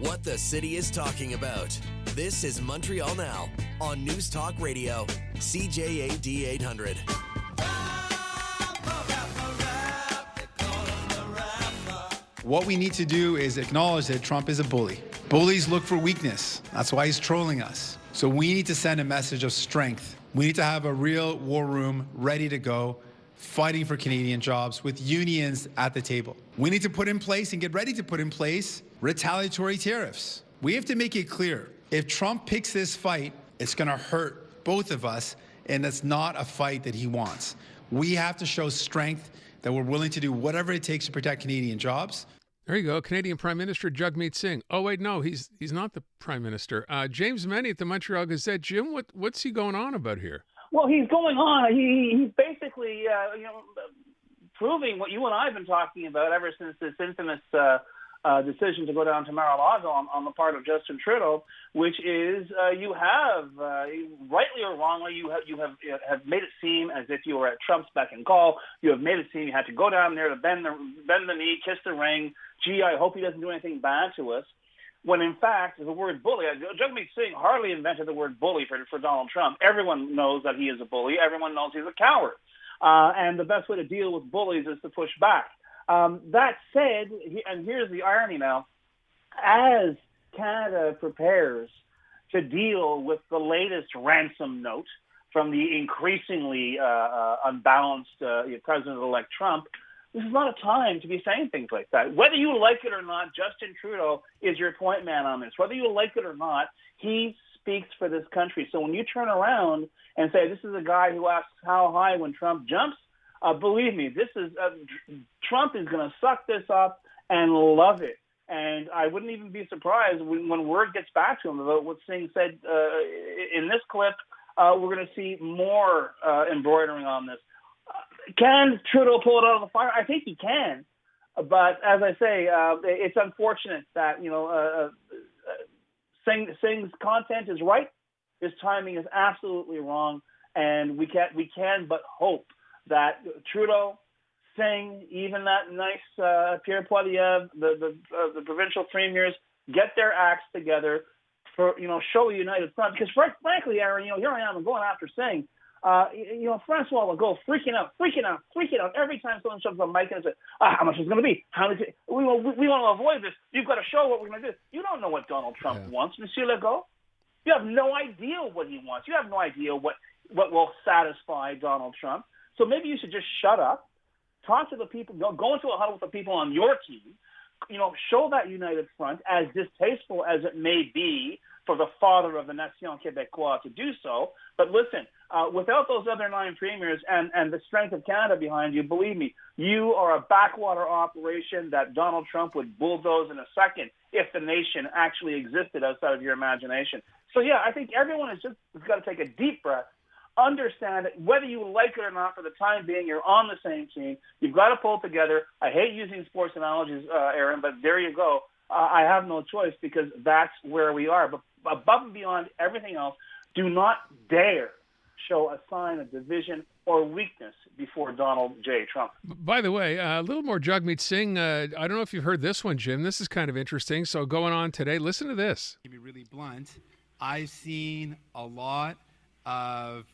What the city is talking about. This is Montreal Now on News Talk Radio, CJAD 800. What we need to do is acknowledge that Trump is a bully. Bullies look for weakness. That's why he's trolling us. So we need to send a message of strength. We need to have a real war room ready to go, fighting for Canadian jobs with unions at the table. We need to put in place and get ready to put in place retaliatory tariffs. We have to make it clear, if Trump picks this fight, it's going to hurt both of us, and it's not a fight that he wants. We have to show strength, that we're willing to do whatever it takes to protect Canadian jobs. There you go, Canadian Prime Minister Jagmeet Singh. Oh, wait, no, he's not the Prime Minister. James Mennie at the Montreal Gazette. Jim, what's he going on about here? Well, he's going on. He's basically, proving what you and I have been talking about ever since this infamous decision to go down to Mar-a-Lago on the part of Justin Trudeau, which is you have, rightly or wrongly, you have made it seem as if you were at Trump's beck and call. You have made it seem you had to go down there to bend the knee, kiss the ring. Gee, I hope he doesn't do anything bad to us. When in fact, the word bully, Jagmeet Singh hardly invented the word bully for Donald Trump. Everyone knows that he is a bully. Everyone knows he's a coward. And the best way to deal with bullies is to push back. That said, and here's the irony now, as Canada prepares to deal with the latest ransom note from the increasingly unbalanced President-elect Trump, this is not a time to be saying things like that. Whether you like it or not, Justin Trudeau is your point man on this. Whether you like it or not, he speaks for this country. So when you turn around and say, this is a guy who asks how high when Trump jumps, believe me, this is Trump is going to suck this up and love it. And I wouldn't even be surprised when word gets back to him about what Singh said in this clip. We're going to see more embroidering on this. Can Trudeau pull it out of the fire? I think he can. But as I say, it's unfortunate that, Singh's content is right. His timing is absolutely wrong. And we can but hope that Trudeau, Singh, even that nice Pierre Poilievre, the provincial premiers, get their acts together for, show a united front. Because frankly, Aaron, here I am, I'm going after Singh. Francois will go freaking out every time someone shoves a mic and says, how much is it going to be? We want to avoid this. You've got to show what we're going to do. You don't know what Donald Trump wants, Monsieur Legault. You have no idea what he wants. You have no idea what will satisfy Donald Trump. So maybe you should just shut up, talk to the people, go into a huddle with the people on your team, show that united front, as distasteful as it may be for the father of the Nation Québécoise to do so. But listen, without those other 9 premiers and the strength of Canada behind you, believe me, you are a backwater operation that Donald Trump would bulldoze in a second if the nation actually existed outside of your imagination. So, yeah, I think everyone has just got to take a deep breath, understand that whether you like it or not, for the time being, you're on the same team. You've got to pull it together. I hate using sports analogies, Aaron, but there you go. I have no choice because that's where we are. But above and beyond everything else, do not dare show a sign of division or weakness before Donald J. Trump. By the way, a little more Jagmeet Singh. I don't know if you've heard this one, Jim. This is kind of interesting. So going on today, listen to this. To be really blunt, I've seen a lot of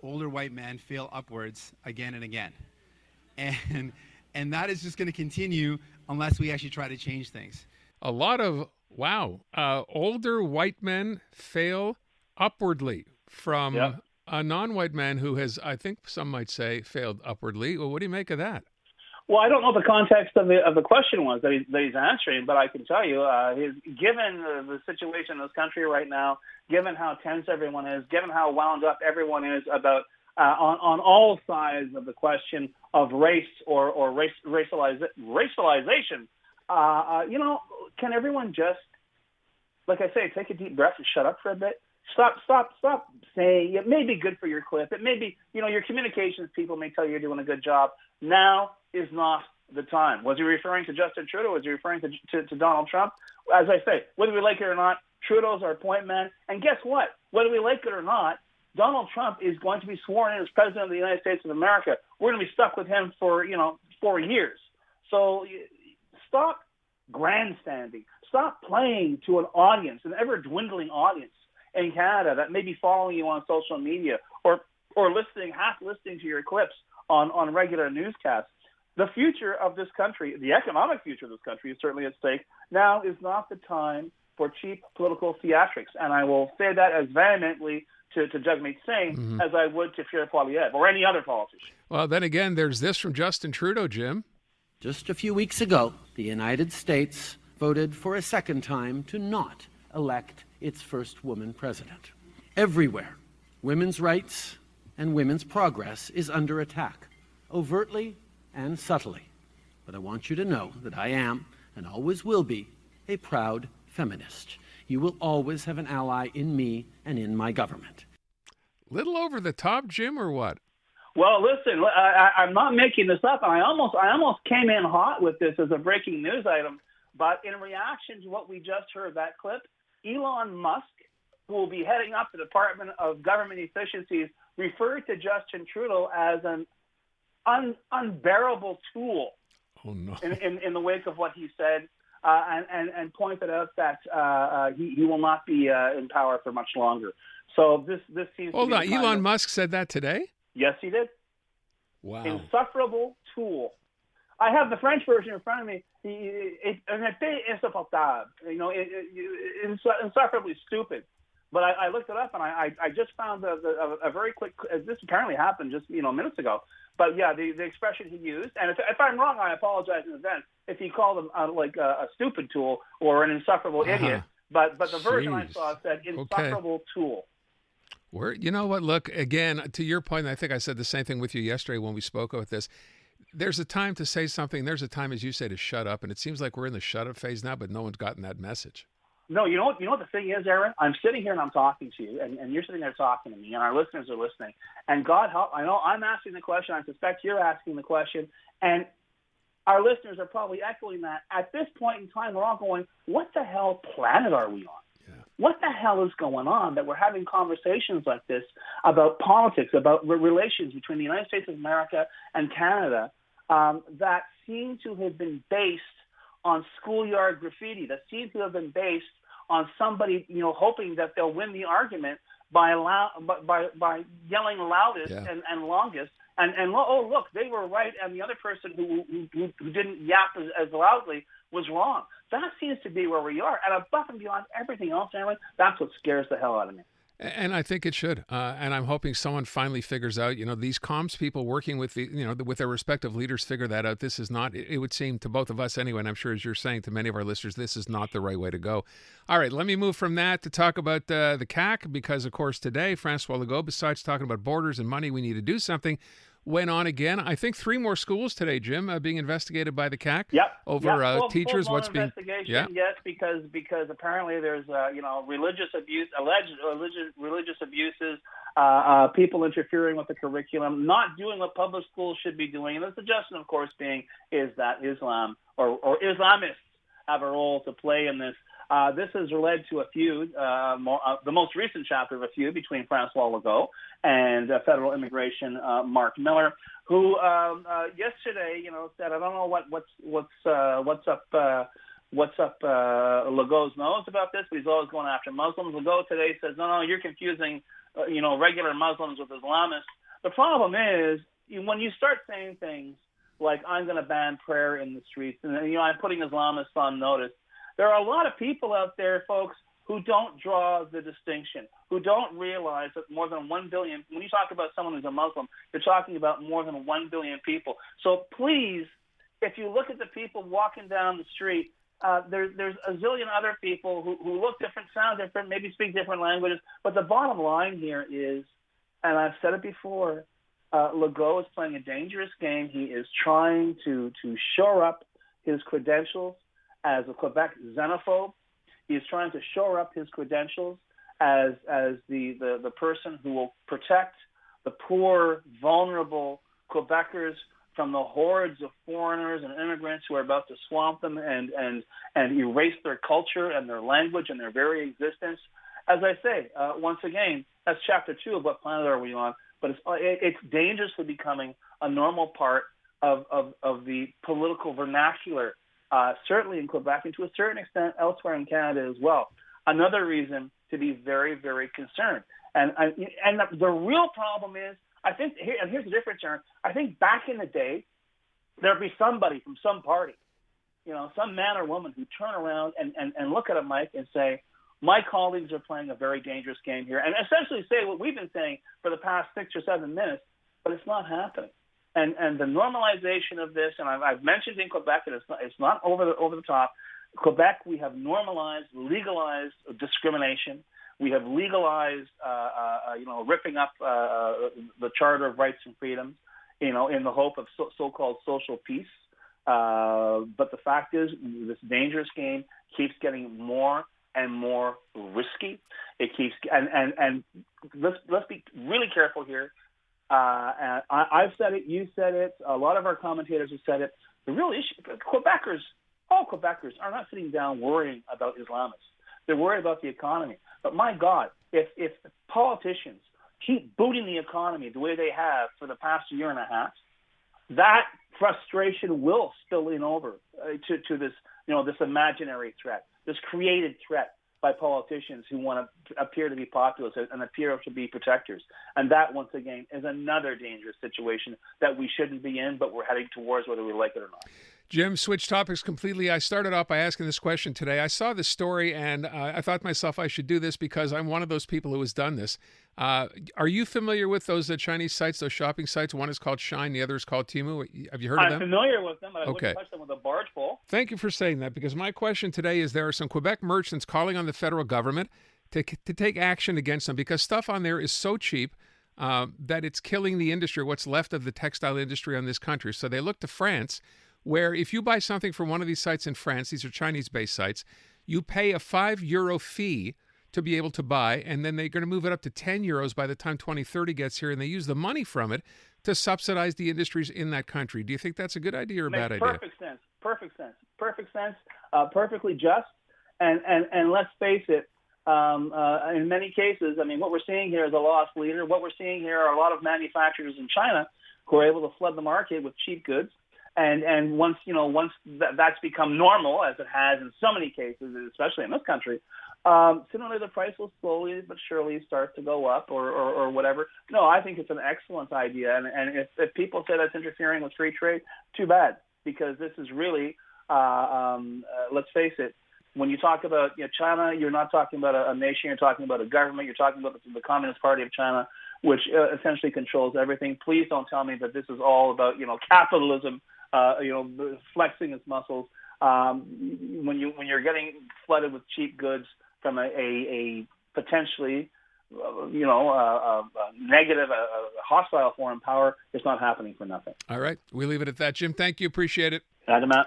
older white men fail upwards again and again. And that is just going to continue unless we actually try to change things. A lot of, older white men fail upwardly from a non-white man who has, I think some might say, failed upwardly. Well, what do you make of that? Well, I don't know what the context of the question was that he's answering, but I can tell you, given the situation in this country right now, given how tense everyone is, given how wound up everyone is about on all sides of the question of race or racialization, can everyone just, like I say, take a deep breath and shut up for a bit? Stop saying it may be good for your clip. It may be, your communications people may tell you you're doing a good job. Now is not the time. Was he referring to Justin Trudeau? Was he referring to Donald Trump? As I say, whether we like it or not, Trudeau's our point man. And guess what? Whether we like it or not, Donald Trump is going to be sworn in as President of the United States of America. We're going to be stuck with him for, 4 years. So stop grandstanding. stop playing to an audience, an ever-dwindling audience in Canada that may be following you on social media or half listening to your clips on regular newscasts. The future of this country, the economic future of this country, is certainly at stake. Now is not the time for cheap political theatrics. And I will say that as vehemently to Jagmeet Singh as I would to Pierre Poilievre or any other politician. Well, then again, there's this from Justin Trudeau, Jim. Just a few weeks ago, the United States voted for a second time to not elect its first woman president. Everywhere, women's rights and women's progress is under attack, overtly and subtly. But I want you to know that I am, and always will be, a proud feminist. You will always have an ally in me and in my government. Little over the top, Jim, or what? Well, listen, I'm not making this up, and I almost came in hot with this as a breaking news item. But in reaction to what we just heard, that clip, Elon Musk, who will be heading up the Department of Government Efficiencies, referred to Justin Trudeau as an unbearable tool. Oh, no. In the wake of what he said, and pointed out that he will not be in power for much longer. So this seems. Hold on, Elon Musk said that today? Yes, he did. Wow. Insufferable tool. I have the French version in front of me. Un épée insupportable. Insufferably stupid. But I looked it up, and I just found a very quick. This apparently happened just minutes ago. But yeah, the expression he used, and if I'm wrong, I apologize in advance. If he called him like a stupid tool or an insufferable idiot, but the version I saw said insufferable tool. You know what? Look, again, to your point, I think I said the same thing with you yesterday when we spoke about this. There's a time to say something. There's a time, as you say, to shut up. And it seems like we're in the shut up phase now, but no one's gotten that message. No, you know what the thing is, Aaron? I'm sitting here and I'm talking to you, and you're sitting there talking to me, and our listeners are listening. And God help, I know I'm asking the question. I suspect you're asking the question. And our listeners are probably echoing that. At this point in time, we're all going, what the hell planet are we on? What the hell is going on that we're having conversations like this about politics, about relations between the United States of America and Canada that seem to have been based on schoolyard graffiti, that seem to have been based on somebody, hoping that they'll win the argument by yelling loudest and longest. And look, they were right, and the other person who didn't yap as loudly was wrong. That seems to be where we are. And above and beyond everything else, Aaron, that's what scares the hell out of me. And I think it should. And I'm hoping someone finally figures out, these comms people working with with their respective leaders figure that out. This is not, it would seem to both of us anyway, and I'm sure as you're saying to many of our listeners, this is not the right way to go. All right, let me move from that to talk about the CAQ, because of course today, Francois Legault, besides talking about borders and money, we need to do something, went on again. I think 3 more schools today, Jim, being investigated by the CAQ. Over teachers. What's being yes, because apparently there's religious abuse, alleged religious abuses, people interfering with the curriculum, not doing what public schools should be doing, and the suggestion, of course, being is that Islam or Islamists have a role to play in this. This has led to a feud, the most recent chapter of a feud between Francois Legault and federal immigration Mark Miller, who yesterday, said, I don't know what's up Legault's nose about this, but he's always going after Muslims. Legault today says, no, you're confusing, regular Muslims with Islamists. The problem is when you start saying things like, I'm going to ban prayer in the streets, and I'm putting Islamists on notice. There are a lot of people out there, folks, who don't draw the distinction, who don't realize that more than 1 billion, when you talk about someone who's a Muslim, you're talking about more than 1 billion people. So please, if you look at the people walking down the street, there's a zillion other people who look different, sound different, maybe speak different languages. But the bottom line here is, and I've said it before, Legault is playing a dangerous game. He is trying to shore up his credentials as a Quebec xenophobe. He is trying to shore up his credentials as the person who will protect the poor, vulnerable Quebecers from the hordes of foreigners and immigrants who are about to swamp them and erase their culture and their language and their very existence. As I say, once again, that's chapter 2 of What Planet Are We On? But it's dangerously becoming a normal part of the political vernacular certainly in Quebec and to a certain extent elsewhere in Canada as well. Another reason to be very, very concerned. And the real problem is, I think, and here's the difference, Aaron. I think back in the day, there'd be somebody from some party, some man or woman who turn around and look at a mic and say, my colleagues are playing a very dangerous game here, and essentially say what we've been saying for the past 6 or 7 minutes, but it's not happening. And the normalization of this, and I've mentioned in Quebec, and it's not over the top. Quebec, we have normalized, legalized discrimination. We have legalized, ripping up the Charter of Rights and Freedoms, in the hope of so-called social peace. But the fact is, this dangerous game keeps getting more and more risky. It keeps, and let's be really careful here. And I've said it, you said it, a lot of our commentators have said it. The real issue, all Quebecers are not sitting down worrying about Islamists. They're worried about the economy. But my God, if politicians keep booting the economy the way they have for the past year and a half, that frustration will spill in over to this, this imaginary threat, this created threat by politicians who want to appear to be populist and appear to be protectors. And that, once again, is another dangerous situation that we shouldn't be in, but we're heading towards whether we like it or not. Jim, switch topics completely. I started off by asking this question today. I saw this story, and I thought to myself I should do this because I'm one of those people who has done this. Are you familiar with those Chinese sites, those shopping sites? One is called Shine, the other is called Temu. Have you heard of them? I'm familiar with them, but I wouldn't touch them with a barge pole. Thank you for saying that, because my question today is there are some Quebec merchants calling on the federal government to take action against them because stuff on there is so cheap that it's killing the industry, what's left of the textile industry on this country. So they look to France, where if you buy something from one of these sites in France, these are Chinese-based sites, you pay a €5 fee to be able to buy, and then they're going to move it up to €10 by the time 2030 gets here, and they use the money from it to subsidize the industries in that country. Do you think that's a good idea or a bad idea? Perfect sense. Perfectly just. And let's face it, in many cases, what we're seeing here is a lost leader. What we're seeing here are a lot of manufacturers in China who are able to flood the market with cheap goods. And once that's become normal, as it has in so many cases, especially in this country, similarly the price will slowly but surely start to go up or whatever. No, I think it's an excellent idea. And if people say that's interfering with free trade, too bad, because this is really, let's face it, when you talk about China, you're not talking about a nation, you're talking about a government, you're talking about the Communist Party of China, which essentially controls everything. Please don't tell me that this is all about capitalism, flexing its muscles. When you're getting flooded with cheap goods from a potentially negative, hostile foreign power, it's not happening for nothing. All right, we leave it at that. Jim, thank you. Appreciate it. Adama.